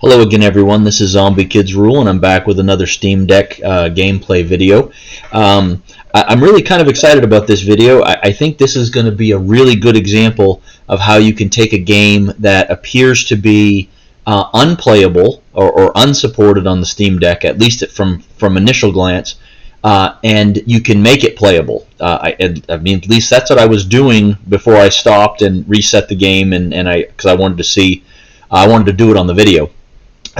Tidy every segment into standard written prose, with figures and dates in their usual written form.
Hello again, everyone. This is Zombie Kids Rule, and I'm back with another Steam Deck gameplay video. I'm really kind of excited about this video. I think this is going to be a really good example of how you can take a game that appears to be unplayable or unsupported on the Steam Deck, at least from initial glance, and you can make it playable. I mean, at least that's what I was doing before I stopped and reset the game, because I wanted to see. I wanted to do it on the video.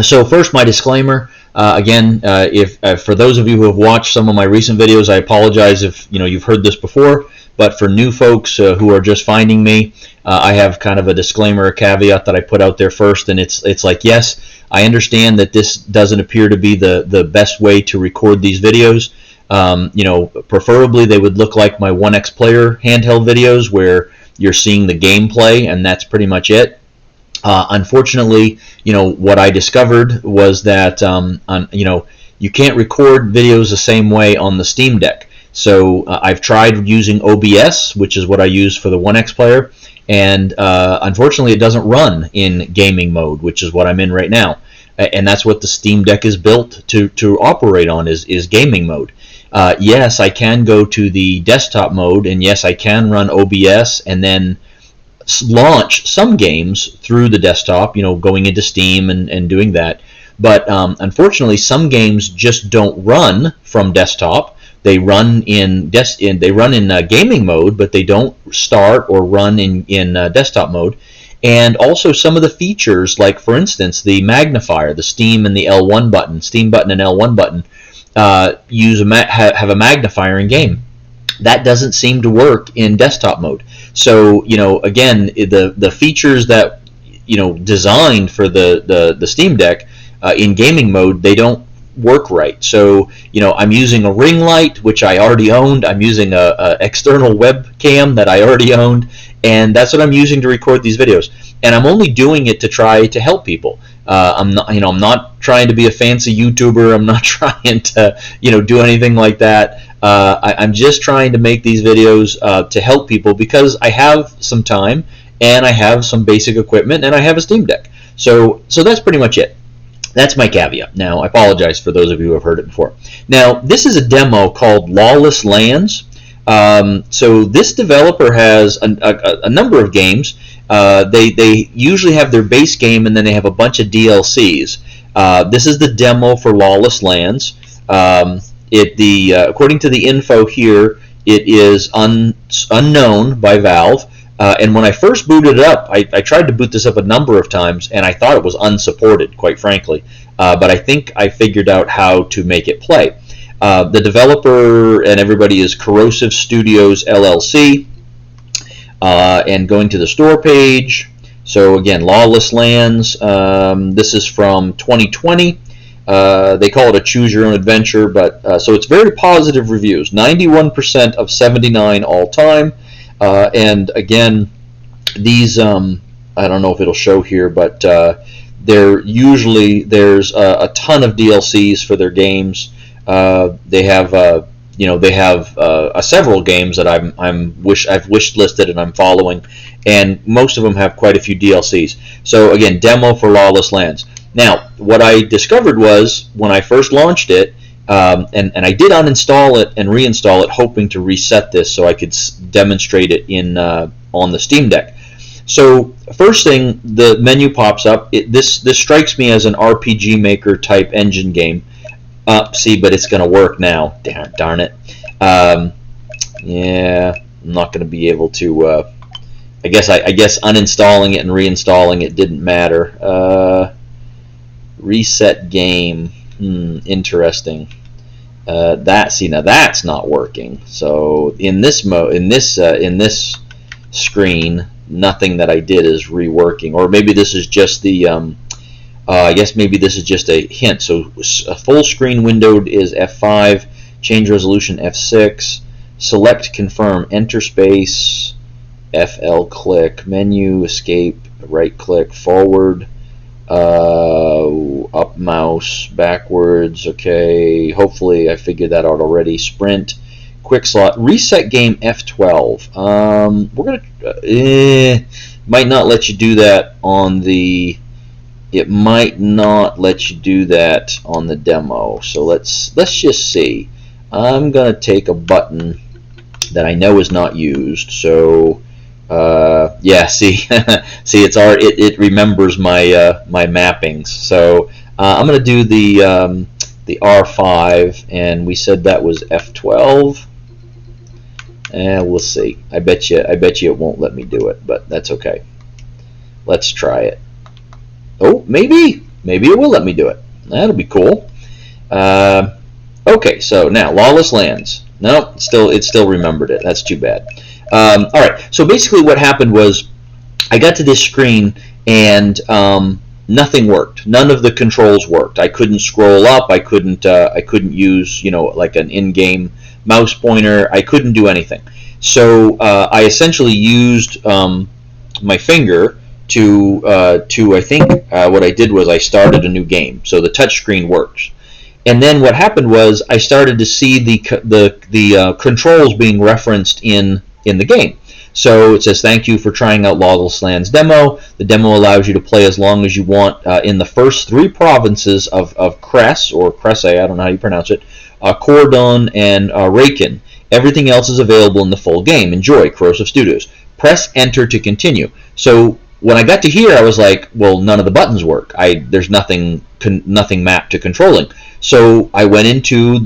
So first, my disclaimer. Again, if for those of you who have watched some of my recent videos, I apologize if you've heard this before. But for new folks who are just finding me, I have kind of a disclaimer, a caveat that I put out there first, and it's like, yes, I understand that this doesn't appear to be the best way to record these videos. Preferably they would look like my 1X Player handheld videos, where you're seeing the gameplay, and that's pretty much it. Unfortunately, what I discovered was that you can't record videos the same way on the Steam Deck. So I've tried using OBS, which is what I use for the 1X Player, and unfortunately it doesn't run in gaming mode, which is what I'm in right now. And that's what the Steam Deck is built to operate on, is gaming mode. Yes, I can go to the desktop mode, and yes, I can run OBS and then launch some games through the desktop, going into Steam and doing that. But unfortunately, some games just don't run from desktop. They run in gaming mode, but they don't start or run in desktop mode. And also some of the features, like for instance the magnifier, the Steam and the L1 button, Steam button and L1 button, have a magnifier in game. That doesn't seem to work in desktop mode. So again, the features that designed for the Steam Deck in gaming mode, they don't work right. So I'm using a ring light, which I already owned. I'm using a external webcam that I already owned, and that's what I'm using to record these videos. And I'm only doing it to try to help people. I'm not trying to be a fancy YouTuber. I'm not trying to do anything like that. I'm just trying to make these videos to help people, because I have some time and I have some basic equipment and I have a Steam Deck. So that's pretty much it. That's my caveat. Now, I apologize for those of you who have heard it before. Now, this is a demo called Lawless Lands. So this developer has a number of games. They usually have their base game, and then they have a bunch of DLCs. This is the demo for Lawless Lands. According to the info here, it is unknown by Valve. And when I first booted it up, I tried to boot this up a number of times, and I thought it was unsupported, quite frankly. But I think I figured out how to make it play. The developer and everybody is Corrosive Studios LLC. And going to the store page, so again, Lawless Lands, this is from 2020. They call it a choose your own adventure, but so it's very positive reviews, 91% of 79 all time. And again, these I don't know if it'll show here, but there's a ton of DLCs for their games. They have several games that I've wish listed and I'm following, and most of them have quite a few DLCs. So again, demo for Lawless Lands. Now, what I discovered was, when I first launched it, and I did uninstall it and reinstall it, hoping to reset this so I could demonstrate it on the Steam Deck. So first thing, the menu pops up. This strikes me as an RPG Maker type engine game. See, but it's going to work now. Darn it. Yeah, I'm not going to be able to. I guess uninstalling it and reinstalling it didn't matter. Reset game. Interesting. Now that's not working. So in this screen, nothing that I did is reworking. Or maybe this is just the. I guess maybe this is just a hint. So a full screen windowed is F5, change resolution F6, select confirm, enter space, FL click, menu, escape, right click, forward, up mouse, backwards, okay, hopefully I figured that out already, sprint, quick slot, reset game F12. We're going to, might not let you do that on the it might not let you do that on the demo. So let's just see. I'm gonna take a button that I know is not used. So yeah, see, see, it remembers my my mappings. So I'm gonna do the R5, and we said that was F12. And we'll see. I bet you it won't let me do it, but that's okay. Let's try it. Oh, maybe it will let me do it. That'll be cool. Okay, so now Lawless lands. No, it still remembered it. That's too bad. All right. So basically, what happened was I got to this screen and nothing worked. None of the controls worked. I couldn't scroll up. I couldn't use like an in-game mouse pointer. I couldn't do anything. So I essentially used my finger to I think what I did was I started a new game. So the touch screen works. And then what happened was I started to see the controls being referenced in the game. So it says, thank you for trying out Lawless Lands demo. The demo allows you to play as long as you want in the first 3 provinces of Cress, or Cresse, I don't know how you pronounce it, Cordon, and Rakin. Everything else is available in the full game. Enjoy, Corrosive Studios. Press enter to continue. So when I got to here, I was like, well, none of the buttons work. There's nothing mapped to controlling. So I went into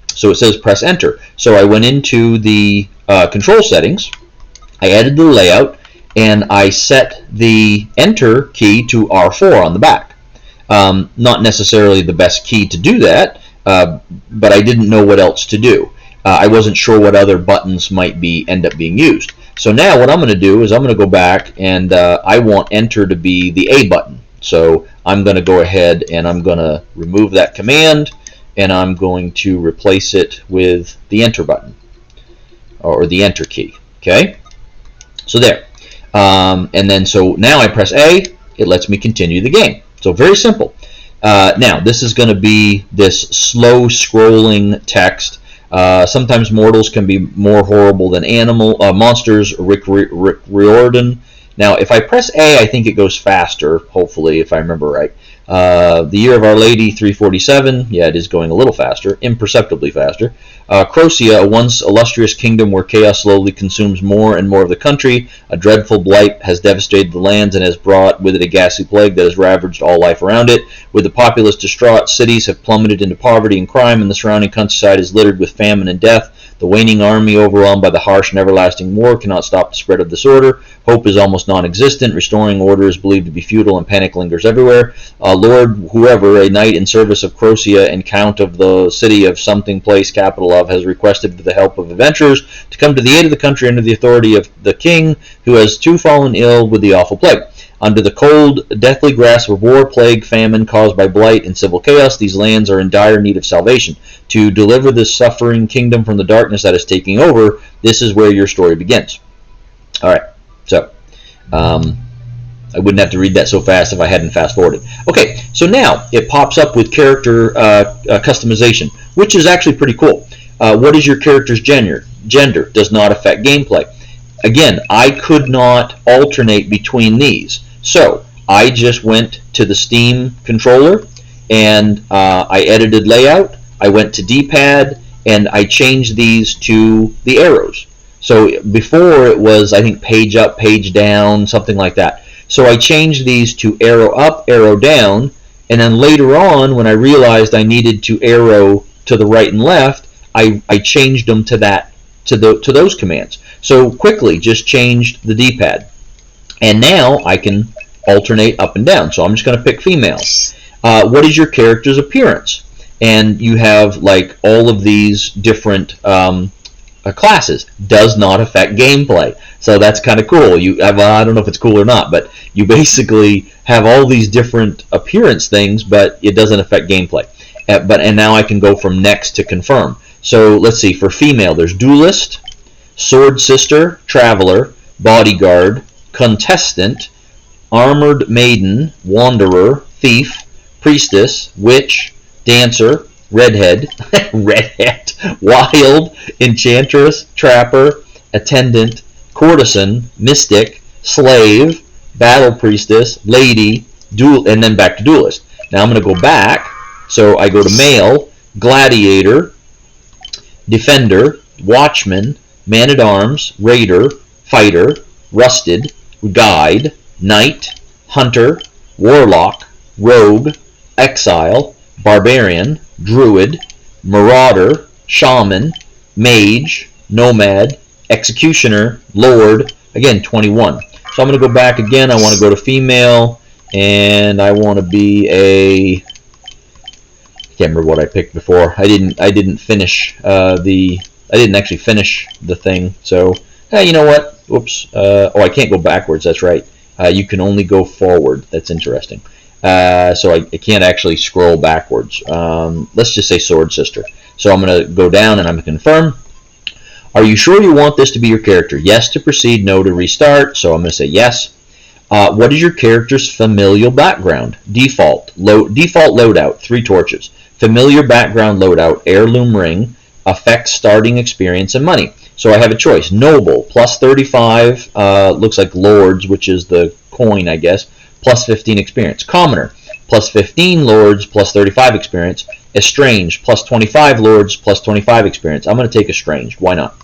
so it says press enter. So I went into the control settings, I added the layout, and I set the enter key to R4 on the back. Not necessarily the best key to do that, but I didn't know what else to do. I wasn't sure what other buttons might end up being used. So now what I'm going to do is I'm going to go back, and I want enter to be the A button. So I'm going to go ahead and I'm going to remove that command, and I'm going to replace it with the enter button, or the enter key. Okay, so there. And then so now I press A, it lets me continue the game. So very simple. Now this is going to be this slow scrolling text. Sometimes mortals can be more horrible than monsters. Rick Riordan. Now, if I press A, I think it goes faster, hopefully, if I remember right. The Year of Our Lady, 347. Yeah, it is going a little faster, imperceptibly faster. Crocia, a once illustrious kingdom where chaos slowly consumes more and more of the country. A dreadful blight has devastated the lands and has brought with it a ghastly plague that has ravaged all life around it. With the populace distraught, cities have plummeted into poverty and crime, and the surrounding countryside is littered with famine and death. The waning army, overwhelmed by the harsh and everlasting war, cannot stop the spread of disorder. Hope is almost non-existent. Restoring order is believed to be futile, and panic lingers everywhere. Lord whoever, a knight in service of Crocia and count of the city of something place, capital of, has requested the help of adventurers to come to the aid of the country under the authority of the king, who has too fallen ill with the awful plague. Under the cold, deathly grasp of war, plague, famine caused by blight, and civil chaos, these lands are in dire need of salvation. To deliver this suffering kingdom from the darkness that is taking over, this is where your story begins. Alright, so I wouldn't have to read that so fast if I hadn't fast forwarded. Okay, so now it pops up with character customization, which is actually pretty cool. What is your character's gender? Gender does not affect gameplay. Again, I could not alternate between these. So I just went to the Steam controller and I edited layout. I went to D-pad and I changed these to the arrows. So before it was, I think, page up, page down, something like that. So I changed these to arrow up, arrow down, and then later on, when I realized I needed to arrow to the right and left, I changed them to those commands. So quickly, just changed the D-pad, and now I can alternate up and down. So I'm just going to pick female. What is your character's appearance? And you have like all of these different classes. Does not affect gameplay. So that's kind of cool. I don't know if it's cool or not, but you basically have all these different appearance things, but it doesn't affect gameplay. And now I can go from next to confirm. So let's see. For female, there's duelist, sword sister, traveler, bodyguard, contestant, armored maiden, wanderer, thief, priestess, witch, dancer, redhead, wild, enchantress, trapper, attendant, courtesan, mystic, slave, battle priestess, lady, and then back to duelist. Now I'm going to go back, so I go to male, gladiator, defender, watchman, man-at-arms, raider, fighter, rusted, guide, knight, hunter, warlock, rogue, exile, barbarian, druid, marauder, shaman, mage, nomad, executioner, lord, again 21. So I'm going to go back again. I want to go to female, and I want to be a, I can't remember what I picked before. I didn't finish I didn't actually finish the thing. So you know what? Oops. Oh, I can't go backwards. That's right. You can only go forward. That's interesting. So I can't actually scroll backwards. Let's just say Sword Sister. So I'm going to go down and I'm going to confirm. Are you sure you want this to be your character? Yes to proceed, no to restart. So I'm going to say yes. What is your character's familial background? Default loadout, 3 torches. Familiar background loadout, heirloom ring, affects starting experience and money. So I have a choice. Noble, plus 35, looks like lords, which is the coin, I guess, plus 15 experience. Commoner, plus 15 lords, plus 35 experience. Estranged, plus 25 lords, plus 25 experience. I'm going to take Estranged. Why not?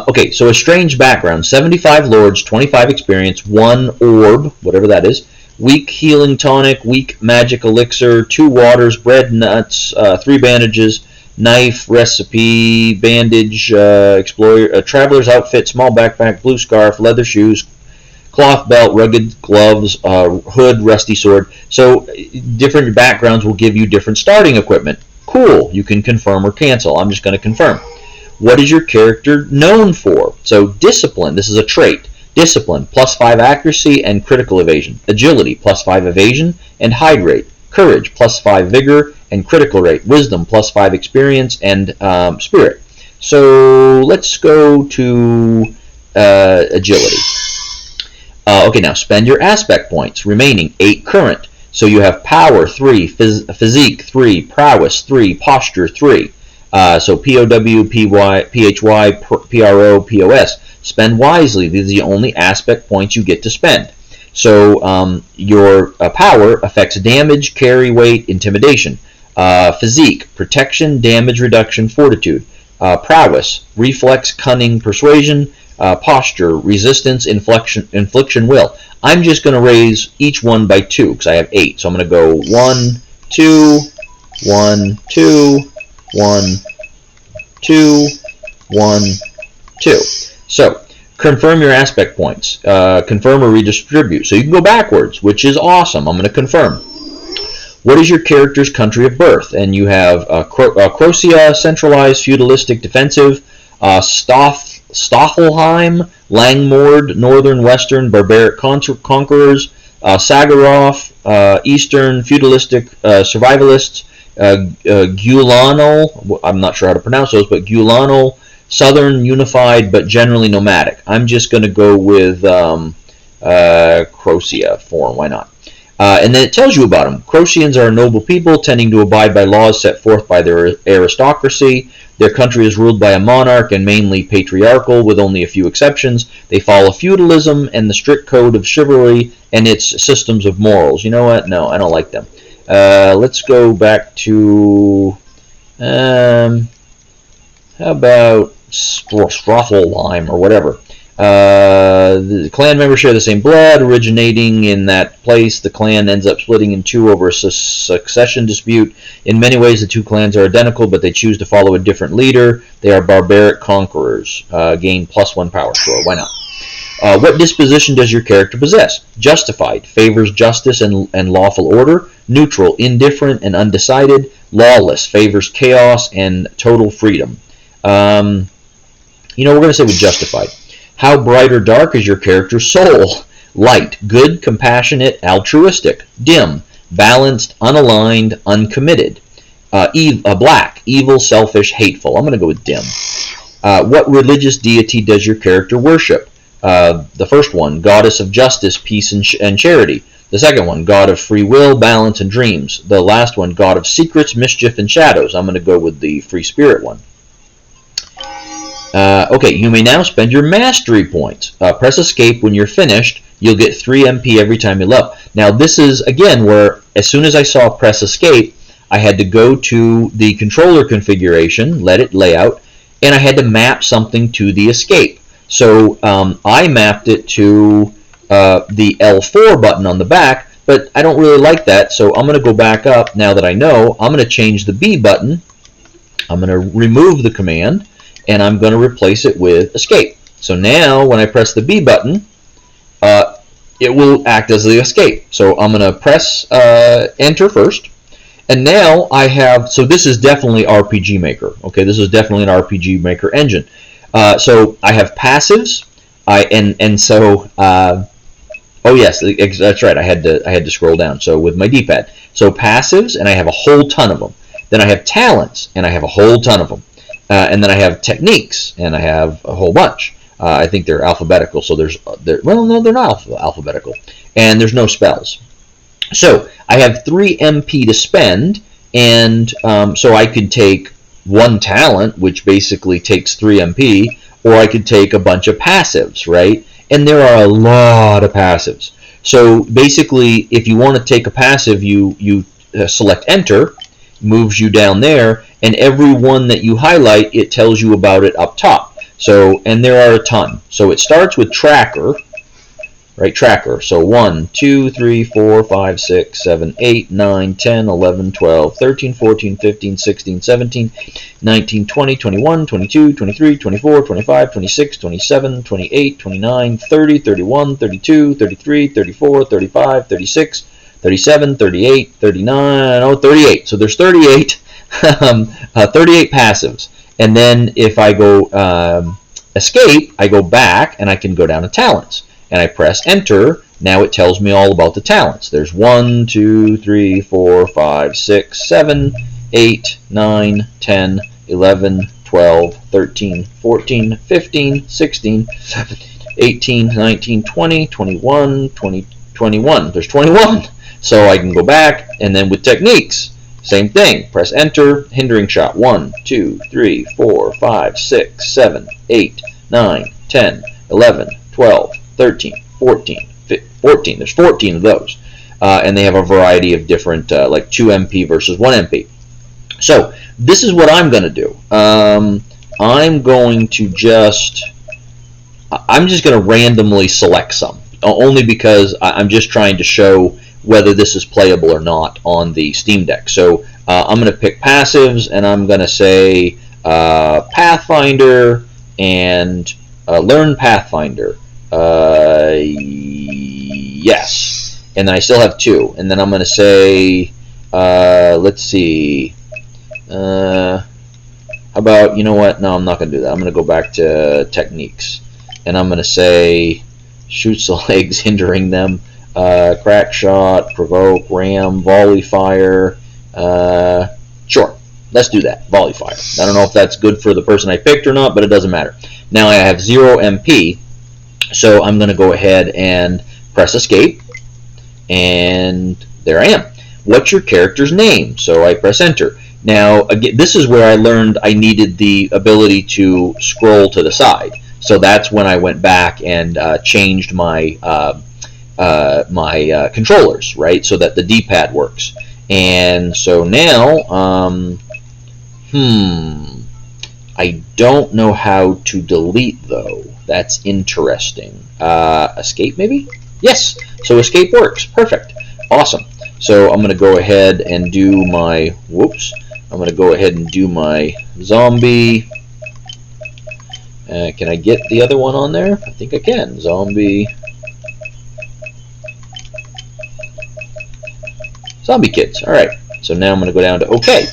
Okay, so Estranged background, 75 lords, 25 experience, 1 orb, whatever that is, weak healing tonic, weak magic elixir, 2 waters, bread, nuts, 3 bandages, knife, recipe, bandage, explorer, traveler's outfit, small backpack, blue scarf, leather shoes, cloth belt, rugged gloves, hood, rusty sword. So different backgrounds will give you different starting equipment. Cool. You can confirm or cancel. I'm just going to confirm. What is your character known for? So discipline. This is a trait. Discipline, plus 5 accuracy and critical evasion. Agility, plus 5 evasion and hide rate. Courage, plus 5 vigor and critical rate. Wisdom, plus 5 experience and spirit. So let's go to agility. Okay, now spend your aspect points. Remaining 8 current. So you have power 3, physique 3, prowess 3, posture 3. So POW, PHY, PRO, POS. Spend wisely. These are the only aspect points you get to spend. So your power affects damage, carry weight, intimidation. Physique, protection, damage reduction, fortitude. Prowess, reflex, cunning, persuasion. Posture, resistance, infliction, will. I'm just going to raise each one by 2 because I have 8. So I'm going to go 1, 2, 1, 2, 1, 2, 1, 2. So confirm your aspect points. Confirm or redistribute. So you can go backwards, which is awesome. I'm going to confirm. What is your character's country of birth? And you have Croatia, centralized, feudalistic, defensive, Staffelheim, Langmord, northern, western, barbaric conquerors, Sagarov, eastern, feudalistic, survivalists, Gulanal, I'm not sure how to pronounce those, but Gulanal, southern, unified, but generally nomadic. I'm just going to go with Croatia form, why not? And then it tells you about them. Croatians are a noble people, tending to abide by laws set forth by their aristocracy. Their country is ruled by a monarch and mainly patriarchal, with only a few exceptions. They follow feudalism and the strict code of chivalry and its systems of morals. You know what? No, I don't like them. Let's go back to, how about Strothelheim or whatever. The clan members share the same blood, originating in that place. The clan ends up splitting in 2 over a succession dispute. In many ways, the 2 clans are identical, but they choose to follow a different leader. They are barbaric conquerors. Gain +1 power. Sure, why not? What disposition does your character possess? Justified. Favors justice and lawful order. Neutral. Indifferent and undecided. Lawless. Favors chaos and total freedom. We're going to say with justified. How bright or dark is your character's soul? Light, good, compassionate, altruistic. Dim, balanced, unaligned, uncommitted. Black, evil, selfish, hateful. I'm going to go with dim. What religious deity does your character worship? The first one, goddess of justice, peace, and charity. The second one, god of free will, balance, and dreams. The last one, god of secrets, mischief, and shadows. I'm going to go with the free spirit one. Okay, you may now spend your mastery points. Press escape when you're finished. You'll get 3 MP every time you level. Now this is, again, where as soon as I saw press escape, I had to go to the controller configuration, let it layout, and I had to map something to the escape. So I mapped it to the L4 button on the back, but I don't really like that, so I'm going to go back up. Now that I know, I'm going to change the B button. I'm going to remove the command, and I'm going to replace it with escape. So now when I press the B button, it will act as the escape. So I'm going to press enter first. And now I have, so this is definitely RPG Maker. Okay, this is definitely an RPG Maker engine. So I have passives, oh yes, that's right. I had to scroll down. So with my D-pad, so passives, and I have a whole ton of them. Then I have talents, and I have a whole ton of them. And then I have techniques, and I have a whole bunch. I think they're alphabetical. So well, no, they're not alphabetical. And there's no spells. So I have 3 MP to spend, and so I could take 1 talent, which basically takes 3 MP, or I could take a bunch of passives, right? And there are a lot of passives. So basically, if you want to take a passive, you select enter, moves you down there, and every one that you highlight, it tells you about it up top. So, and there are a ton. So it starts with tracker. Right, tracker. So 1, 2, 3, 4, 5, 6, 7, 8, 9, 10, 11, 12, 13, 14, 15, 16, 17, 19, 20, 21, 22, 23, 24, 25, 26, 27, 28, 29, 30, 31, 32, 33, 34, 35, 36, 37, 38, 39, oh, 38. So there's 38, 38 passives. And then if I go escape, I go back and I can go down to talents. And I press enter. Now it tells me all about the talents. There's 1, 2, 3, 4, 5, 6, 7, 8, 9, 10, 11, 12, 13, 14, 15, 16, 17, 18, 19, 20, 21, 20, 21. There's 21. So I can go back, and then with techniques, same thing. Press enter, hindering shot. 1, 2, 3, 4, 5, 6, 7, 8, 9, 10, 11, 12, 13, 14, 14. There's 14 of those. And they have a variety of different, like 2 MP versus 1 MP. So this is what I'm going to do. I'm just going to randomly select some, only because I'm just trying to show whether this is playable or not on the Steam Deck. So I'm going to pick passives, and I'm going to say Pathfinder and Learn Pathfinder. Yes. And then I still have 2. And then I'm going to say, let's see. How about, you know what? No, I'm not going to do that. I'm going to go back to techniques. And I'm going to say, shoots the legs, hindering them. Crack shot, provoke, ram, volley fire. Sure. Let's do that. Volley fire. I don't know if that's good for the person I picked or not, but it doesn't matter. Now I have 0 MP. So I'm going to go ahead and press escape, and there I am. What's your character's name? So I press enter. Now again, this is where I learned I needed the ability to scroll to the side. So that's when I went back and changed my controllers, right, so that the D-pad works. And so now, I don't know how to delete though. That's interesting. Escape maybe? Yes. So escape works. Perfect. Awesome. So I'm going to go ahead and do my, I'm going to go ahead and do my zombie. Can I get the other one on there? I think I can. Zombie kids. All right. So now I'm going to go down to OK.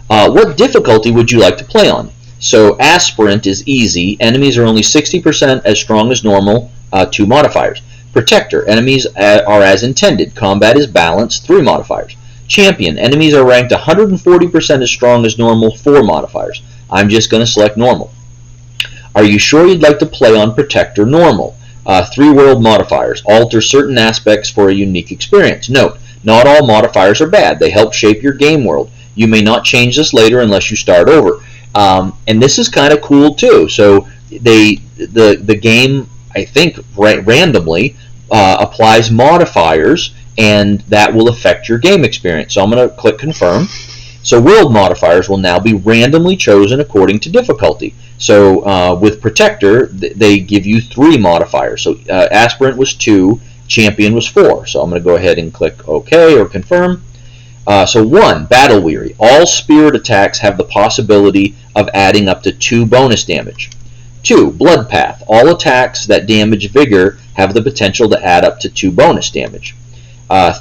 What difficulty would you like to play on? So aspirant is easy. Enemies are only 60% as strong as normal. 2 modifiers. Protector. Enemies are as intended. Combat is balanced. 3 modifiers. Champion. Enemies are ranked 140% as strong as normal. 4 modifiers. I'm just going to select normal. Are you sure you'd like to play on Protector normal? 3 world modifiers. Alter certain aspects for a unique experience. Note, not all modifiers are bad. They help shape your game world. You may not change this later unless you start over. And this is kind of cool too. So the game, I think, randomly applies modifiers, and that will affect your game experience. So I'm going to click confirm. So world modifiers will now be randomly chosen according to difficulty. So with Protector, they give you 3 modifiers. So Aspirant was 2, Champion was 4. So I'm going to go ahead and click OK or confirm. So 1, Battle Weary. All spirit attacks have the possibility of adding up to 2 bonus damage. 2, Blood Path. All attacks that damage Vigor have the potential to add up to 2 bonus damage.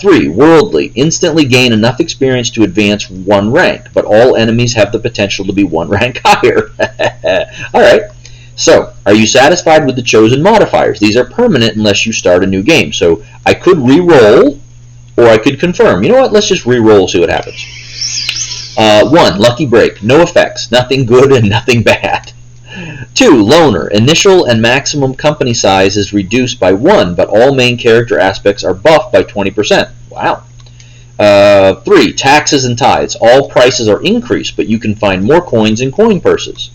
3, Worldly. Instantly gain enough experience to advance 1 rank, but all enemies have the potential to be 1 rank higher. Alright, so are you satisfied with the chosen modifiers? These are permanent unless you start a new game. So I could re-roll, or I could confirm. You know what? Let's just re-roll, see what happens. 1, Lucky Break. No effects. Nothing good and nothing bad. 2, Loner. Initial and maximum company size is reduced by 1, but all main character aspects are buffed by 20%. Wow. 3, Taxes and Tithes. All prices are increased, but you can find more coins in coin purses.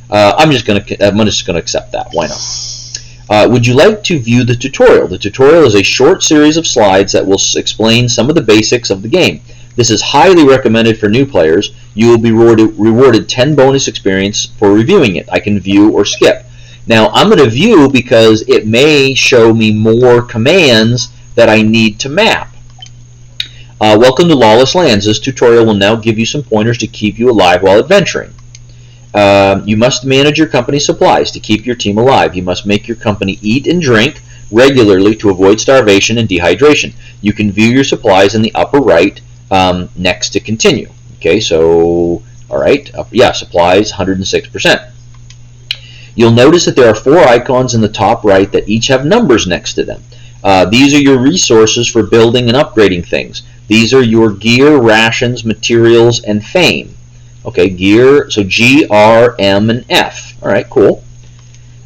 I'm just going to accept that. Why not? Would you like to view the tutorial? The tutorial is a short series of slides that will explain some of the basics of the game. This is highly recommended for new players. You will be rewarded 10 bonus experience for reviewing it. I can view or skip. Now, I'm going to view because it may show me more commands that I need to map. Welcome to Lawless Lands. This tutorial will now give you some pointers to keep you alive while adventuring. You must manage your company's supplies to keep your team alive. You must make your company eat and drink regularly to avoid starvation and dehydration. You can view your supplies in the upper right next to continue. Okay, so, alright, yeah, supplies, 106%. You'll notice that there are 4 icons in the top right that each have numbers next to them. These are your resources for building and upgrading things. These are your gear, rations, materials, and fame. Okay, gear, so G, R, M, and F. Alright, cool.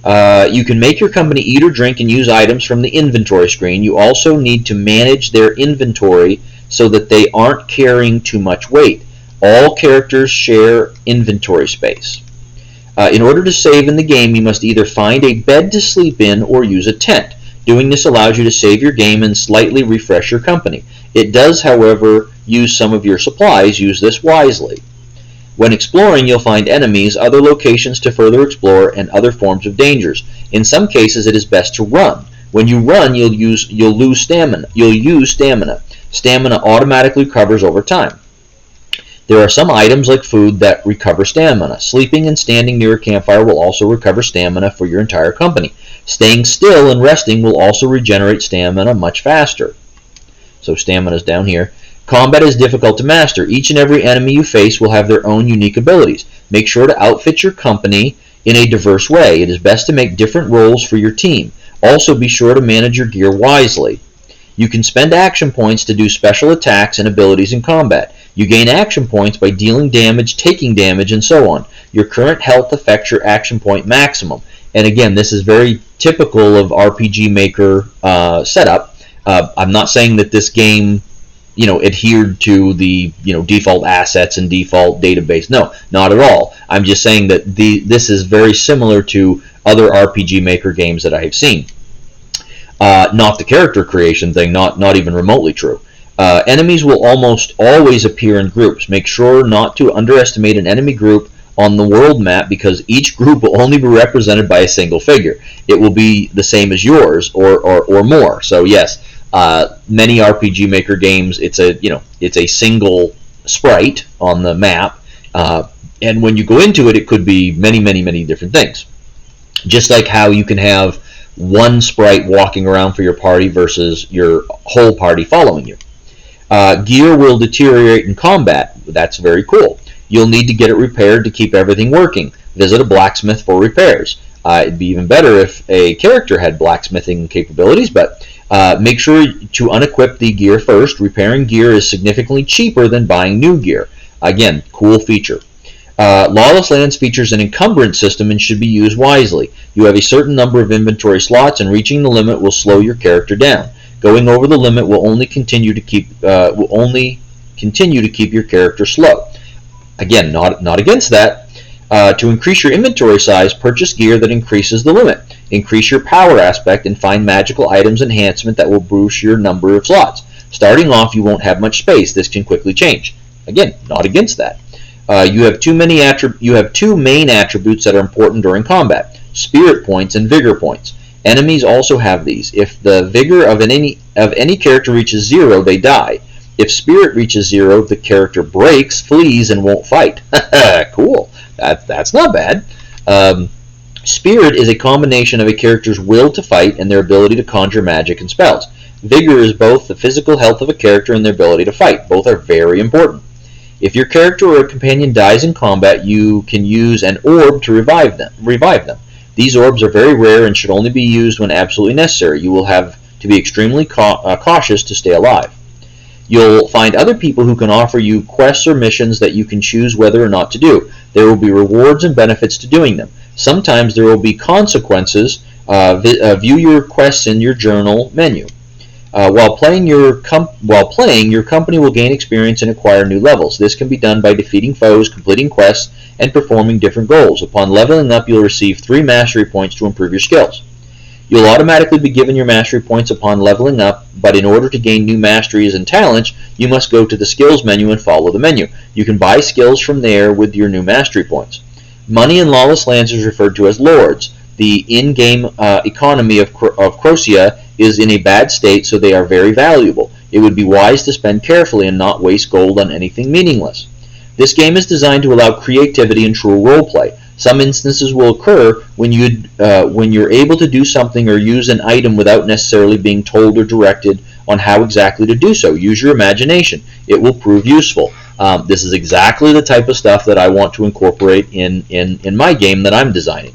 You can make your company eat or drink and use items from the inventory screen. You also need to manage their inventory so that they aren't carrying too much weight. All characters share inventory space. In order to save in the game, you must either find a bed to sleep in or use a tent. Doing this allows you to save your game and slightly refresh your company. It does, however, use some of your supplies. Use this wisely. When exploring, you'll find enemies, other locations to further explore, and other forms of dangers. In some cases, it is best to run. When you run, you'll lose stamina. You'll use stamina. Stamina automatically recovers over time. There are some items like food that recover stamina. Sleeping and standing near a campfire will also recover stamina for your entire company. Staying still and resting will also regenerate stamina much faster. So stamina is down here. Combat is difficult to master. Each and every enemy you face will have their own unique abilities. Make sure to outfit your company in a diverse way. It is best to make different roles for your team. Also be sure to manage your gear wisely. You can spend action points to do special attacks and abilities in combat. You gain action points by dealing damage, taking damage, and so on. Your current health affects your action point maximum. And again, this is very typical of RPG Maker setup. I'm not saying that this game, adhered to the, default assets and default database. No, not at all. I'm just saying that this is very similar to other RPG Maker games that I have seen. Not the character creation thing, not even remotely true. Enemies will almost always appear in groups. Make sure not to underestimate an enemy group on the world map because each group will only be represented by a single figure. It will be the same as yours or more. So yes, many RPG Maker games, it's a single sprite on the map, and when you go into it, it could be many different things. Just like how you can have one sprite walking around for your party versus your whole party following you. Gear will deteriorate in combat. That's very cool. You'll need to get it repaired to keep everything working. Visit a blacksmith for repairs. It'd be even better if a character had blacksmithing capabilities, but make sure to unequip the gear first. Repairing gear is significantly cheaper than buying new gear. Again, cool feature. Lawless Lands features an encumbrance system and should be used wisely. You have a certain number of inventory slots, and reaching the limit will slow your character down. Going over the limit will only continue to keep your character slow. Again, not against that. To increase your inventory size, purchase gear that increases the limit. Increase your power aspect and find magical items enhancement that will boost your number of slots. Starting off, you won't have much space. This can quickly change. Again, not against that. You have two main attributes that are important during combat: spirit points and vigor points. Enemies also have these. If the vigor of any character reaches 0, they die. If spirit reaches 0, the character breaks, flees, and won't fight. Cool. That's not bad. Spirit is a combination of a character's will to fight and their ability to conjure magic and spells. Vigor is both the physical health of a character and their ability to fight. Both are very important. If your character or a companion dies in combat, you can use an orb to revive them. These orbs are very rare and should only be used when absolutely necessary. You will have to be extremely cautious to stay alive. You'll find other people who can offer you quests or missions that you can choose whether or not to do. There will be rewards and benefits to doing them. Sometimes there will be consequences. View your quests in your journal menu. While playing, your company will gain experience and acquire new levels. This can be done by defeating foes, completing quests, and performing different goals. Upon leveling up, you'll receive 3 mastery points to improve your skills. You'll automatically be given your mastery points upon leveling up, but in order to gain new masteries and talents, you must go to the skills menu and follow the menu. You can buy skills from there with your new mastery points. Money in Lawless Lands is referred to as lords. The in-game economy of Crocia is in a bad state, so they are very valuable. It would be wise to spend carefully and not waste gold on anything meaningless. This game is designed to allow creativity and true roleplay. Some instances will occur when you're able to do something or use an item without necessarily being told or directed on how exactly to do so. Use your imagination. It will prove useful. This is exactly the type of stuff that I want to incorporate in my game that I'm designing.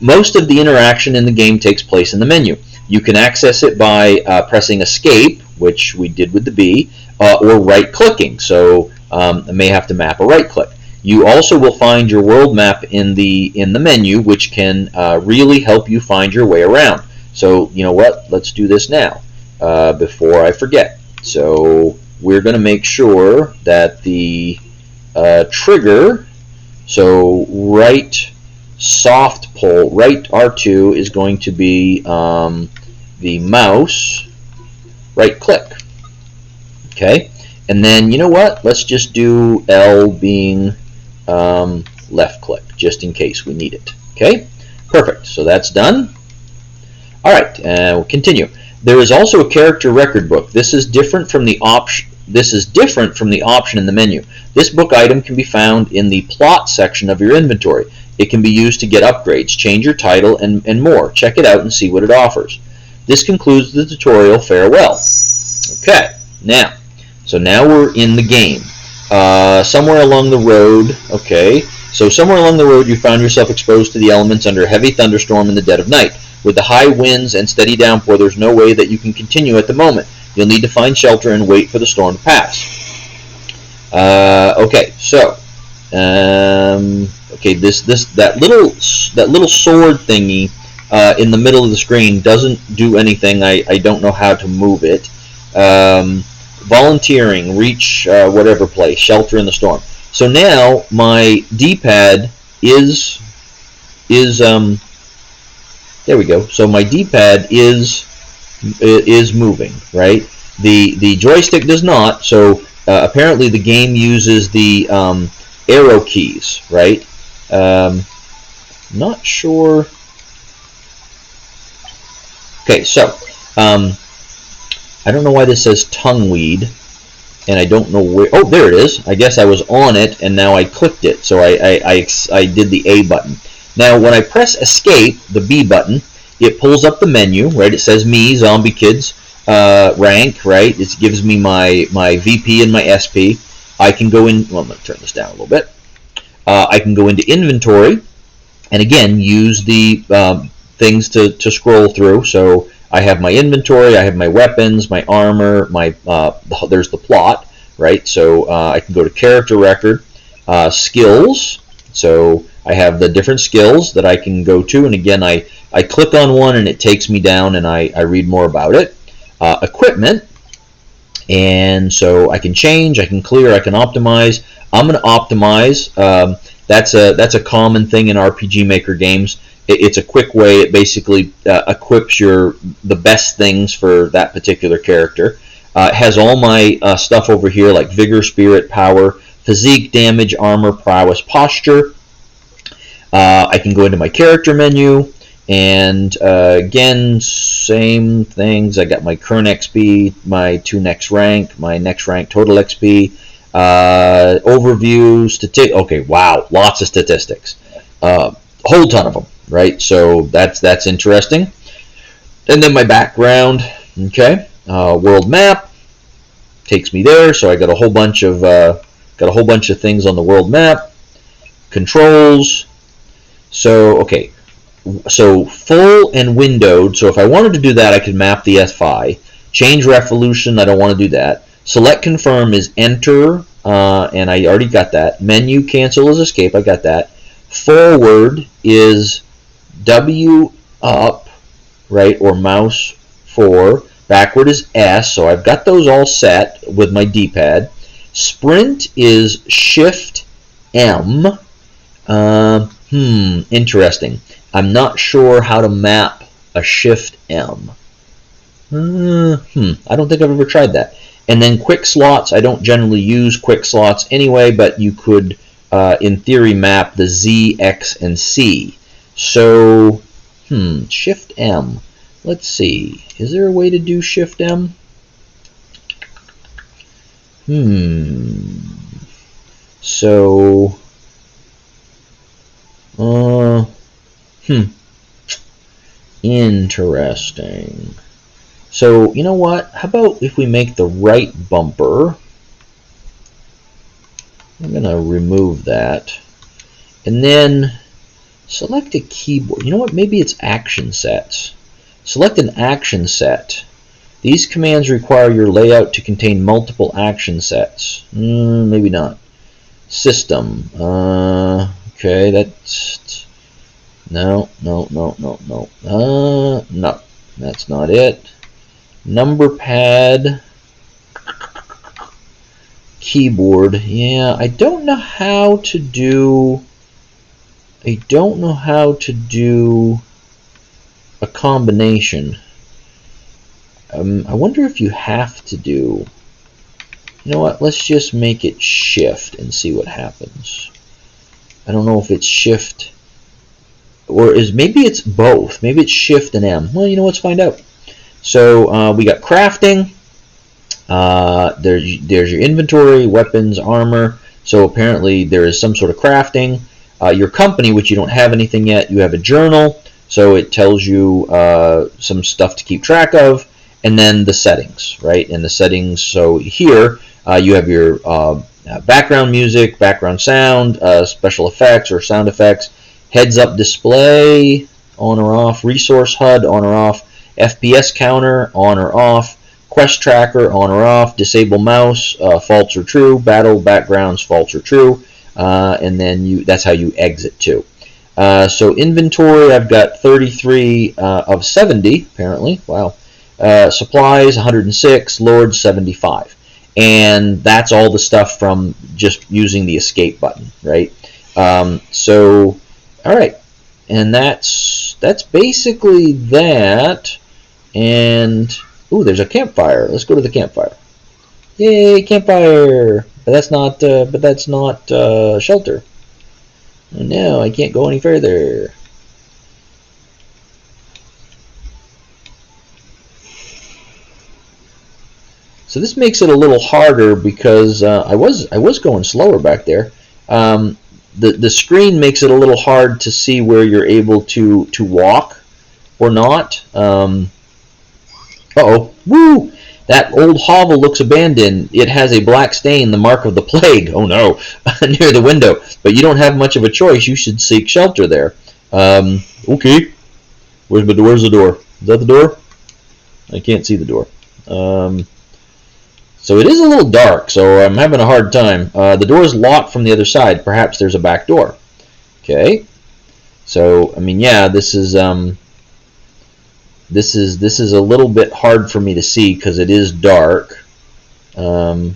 Most of the interaction in the game takes place in the menu. You can access it by pressing escape, which we did with the B, or right-clicking. So I may have to map a right-click. You also will find your world map in the menu, which can really help you find your way around. So you know what? Let's do this now before I forget. So we're going to make sure that the trigger, so right soft pull, right R2 is going to be the mouse right click. Okay, and then you know what? Let's just do L being left click, just in case we need it. Okay, perfect. So that's done. All right, we'll continue. There is also a character record book. This is different from the option. In the menu. This book item can be found in the plot section of your inventory. It can be used to get upgrades, change your title, and more. Check it out and see what it offers. This concludes the tutorial. Farewell. Okay, so now we're in the game. Somewhere along the road, okay, so somewhere along the road you found yourself exposed to the elements under a heavy thunderstorm in the dead of night. With the high winds and steady downpour, there's no way that you can continue at the moment. You'll need to find shelter and wait for the storm to pass. Okay, so okay, that little sword thingy in the middle of the screen doesn't do anything. I don't know how to move it. Volunteering, reach whatever place, shelter in the storm. So now my D-pad is there we go. So my D-pad is moving, right? The joystick does not. So apparently the game uses the arrow keys, right? Not sure. Okay, so I don't know why this says tongueweed, and I don't know where. Oh, there it is. I guess I was on it, and now I clicked it, so I did the A button. Now, when I press escape, the B button, it pulls up the menu, right? It says me, Zombie Kids, rank, right? It gives me my VP and my SP. I can go in. Well, I'm going to turn this down a little bit. I can go into inventory, and again use the things to scroll through. So I have my inventory, I have my weapons, my armor, there's the plot, right? So I can go to character record, skills. So I have the different skills that I can go to, and again I click on one and it takes me down and I read more about it. Equipment, and so I can change, I can clear, I can optimize. I'm going to optimize, that's a common thing in RPG Maker games. It's a quick way. It basically equips the best things for that particular character. It has all my stuff over here, like vigor, spirit, power, physique, damage, armor, prowess, posture. I can go into my character menu, and again, same things. I got my current XP, my next rank total XP, overview, okay, wow, lots of statistics, whole ton of them, right? So that's interesting. And then my background, okay, world map takes me there. So I got a whole bunch of things on the world map. Controls. So okay, so full and windowed. So if I wanted to do that, I could map the SFI. Change resolution, I don't want to do that. Select confirm is enter, and I already got that. Menu cancel is escape, I got that. Forward is W up, right, or mouse 4. Backward is S, so I've got those all set with my D-pad. Sprint is Shift M. Interesting. I'm not sure how to map a Shift M. I don't think I've ever tried that. And then quick slots, I don't generally use quick slots anyway, but you could, in theory, map the Z, X, and C. So, Shift M. Let's see. Is there a way to do Shift M? So, interesting. So, you know what? How about if we make the right bumper? I'm going to remove that. And then select a keyboard. You know what? Maybe it's action sets. Select an action set. These commands require your layout to contain multiple action sets. Maybe not. System. Okay, that's... No, that's not it. Number pad. Keyboard. Yeah, I don't know how to do a combination. I wonder if you have to do... You know what? Let's just make it shift and see what happens. I don't know if it's shift or maybe it's both. Maybe it's shift and M. Well, you know, let's find out. So we got crafting. There's your inventory, weapons, armor. So apparently there is some sort of crafting. Your company, which you don't have anything yet, you have a journal. So it tells you some stuff to keep track of. And then the settings, right? And the settings, so here you have your background music, background sound, special effects or sound effects, heads-up display, on or off, resource HUD, on or off, FPS counter, on or off, quest tracker, on or off, disable mouse, false or true, battle backgrounds, false or true, and then that's how you exit too. So inventory, I've got 33 of 70, apparently, wow. Supplies 106, Lord 75, and that's all the stuff from just using the escape button, right? So, all right, and that's basically that. And ooh, there's a campfire. Let's go to the campfire. Yay, campfire! But that's not shelter. Oh, no, I can't go any further. So this makes it a little harder because I was going slower back there. The screen makes it a little hard to see where you're able to walk or not. Uh-oh, woo! That old hovel looks abandoned. It has a black stain, the mark of the plague. Oh no, near the window. But you don't have much of a choice. You should seek shelter there. Okay. Where's the door? Is that the door? I can't see the door. So it is a little dark, so I'm having a hard time. The door is locked from the other side. Perhaps there's a back door. Okay. So, I mean, yeah, this is a little bit hard for me to see because it is dark. Ooh,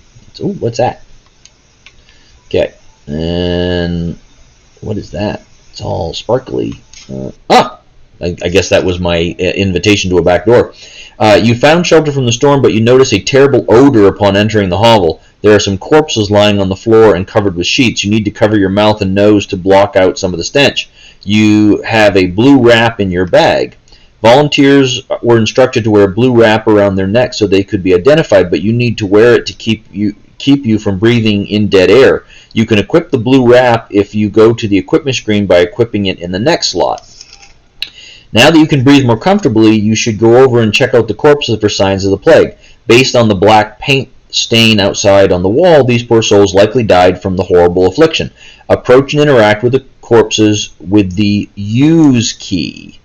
what's that? Okay. And What is that? It's all sparkly. I guess that was my invitation to a back door. You found shelter from the storm, but you notice a terrible odor upon entering the hovel. There are some corpses lying on the floor and covered with sheets. You need to cover your mouth and nose to block out some of the stench. You have a blue wrap in your bag. Volunteers were instructed to wear a blue wrap around their neck so they could be identified, but you need to wear it to keep you from breathing in dead air. You can equip the blue wrap if you go to the equipment screen by equipping it in the neck slot. Now that you can breathe more comfortably, you should go over and check out the corpses for signs of the plague. Based on the black paint stain outside on the wall, these poor souls likely died from the horrible affliction. Approach and interact with the corpses with the use key.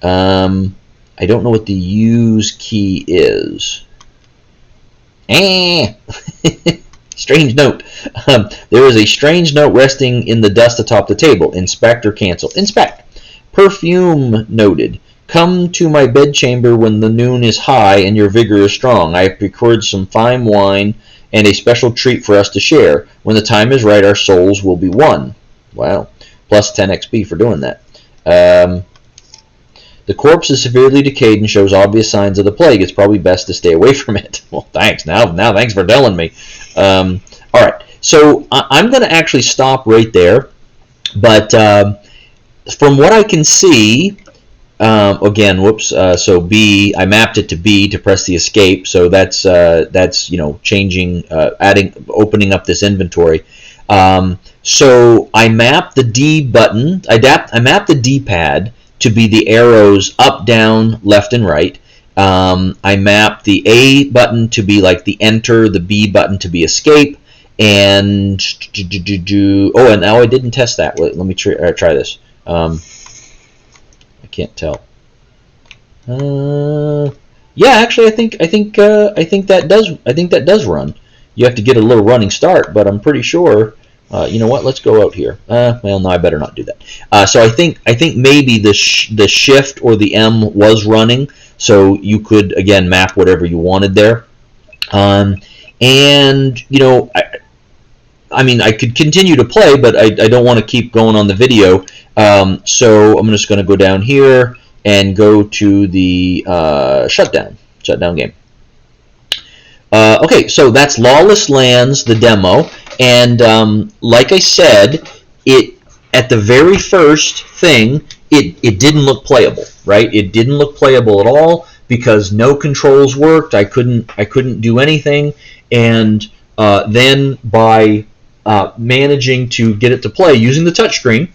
I don't know what the use key is. Strange note. There is a strange note resting in the dust atop the table. Inspect or cancel. Inspect. Perfume noted. Come to my bedchamber when the noon is high and your vigor is strong. I have procured some fine wine and a special treat for us to share. When the time is right, our souls will be one. Wow. Plus 10 XP for doing that. The corpse is severely decayed and shows obvious signs of the plague. It's probably best to stay away from it. Well, thanks. Now thanks for telling me. All right. So I'm going to actually stop right there. But from what I can see, again, whoops. So B, I mapped it to B to press the escape. So that's changing, opening up this inventory. So I mapped the D button. I mapped the D-pad to be the arrows up, down, left, and right. I mapped the A button to be like the enter, the B button to be escape, and and now I didn't test that. Let me try this. I can't tell. Yeah, actually, I think that does run. You have to get a little running start, but I'm pretty sure. You know what? Let's go out here. Well, no, I better not do that. So I think maybe the shift or the M was running, so you could again map whatever you wanted there. And I mean, I could continue to play, but I don't want to keep going on the video. So I'm just going to go down here and go to the shutdown game. Okay, so that's Lawless Lands, the demo. And like I said, it at the very first thing, it didn't look playable, right? It didn't look playable at all because no controls worked. I couldn't do anything. And then by managing to get it to play using the touchscreen,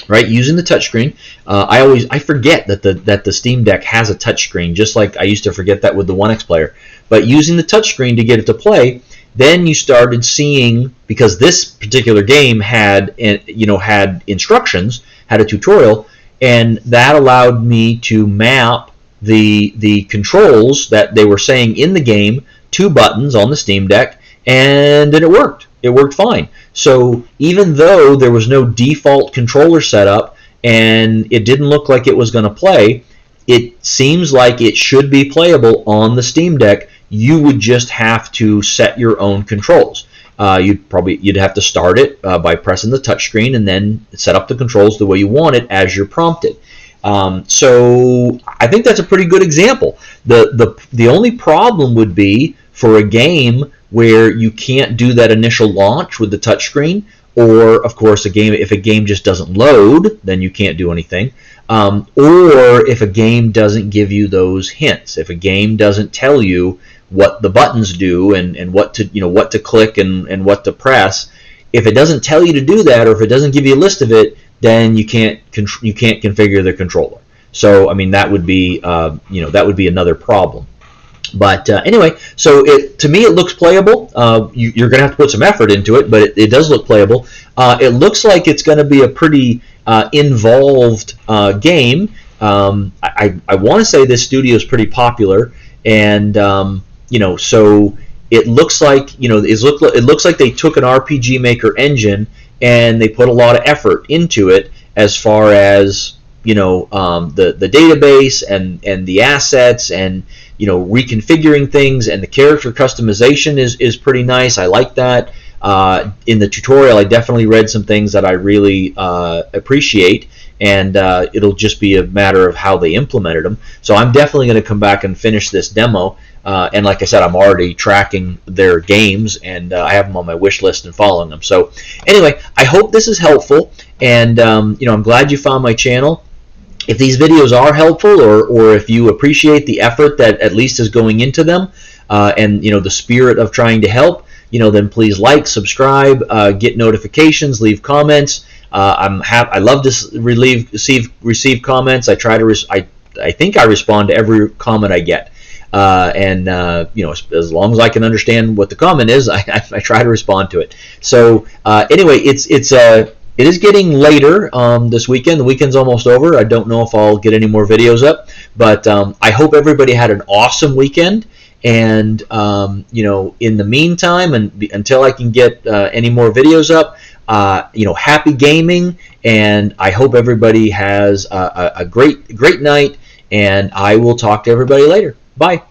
right? Using the touchscreen, I forget that the Steam Deck has a touchscreen, just like I used to forget that with the 1X player. But using the touchscreen to get it to play, then you started seeing, because this particular game had instructions, had a tutorial, and that allowed me to map the controls that they were saying in the game to buttons on the Steam Deck, and then it worked. It worked fine. So even though there was no default controller setup and it didn't look like it was going to play, it seems like it should be playable on the Steam Deck. You would just have to set your own controls. You'd have to start it by pressing the touchscreen and then set up the controls the way you want it as you're prompted. So I think that's a pretty good example. The only problem would be for a game where you can't do that initial launch with the touchscreen, or of course if a game just doesn't load, then you can't do anything. Or if a game doesn't give you those hints, if a game doesn't tell you what the buttons do and what to click and what to press, if it doesn't tell you to do that, or if it doesn't give you a list of it, then you can't configure the controller. So I mean that would be another problem. But anyway, so to me it looks playable. You're going to have to put some effort into it, but it does look playable. It looks like it's going to be a pretty involved game. I want to say this studio is pretty popular, and so it looks like it looks like they took an RPG Maker engine and they put a lot of effort into it as far as the database and the assets and reconfiguring things, and the character customization is pretty nice. I like that. In the tutorial, I definitely read some things that I really appreciate, and it'll just be a matter of how they implemented them. So I'm definitely going to come back and finish this demo. And like I said, I'm already tracking their games, and I have them on my wish list and following them. So anyway, I hope this is helpful, and I'm glad you found my channel. If these videos are helpful, or if you appreciate the effort that at least is going into them, and the spirit of trying to help, then please like, subscribe, get notifications, leave comments. I love to receive comments. I try to I think I respond to every comment I get. As long as I can understand what the comment is, I try to respond to it. So anyway, it is getting later this weekend. The weekend's almost over. I don't know if I'll get any more videos up, but I hope everybody had an awesome weekend. And in the meantime, and until I can get any more videos up, happy gaming, and I hope everybody has a great night. And I will talk to everybody later. Bye.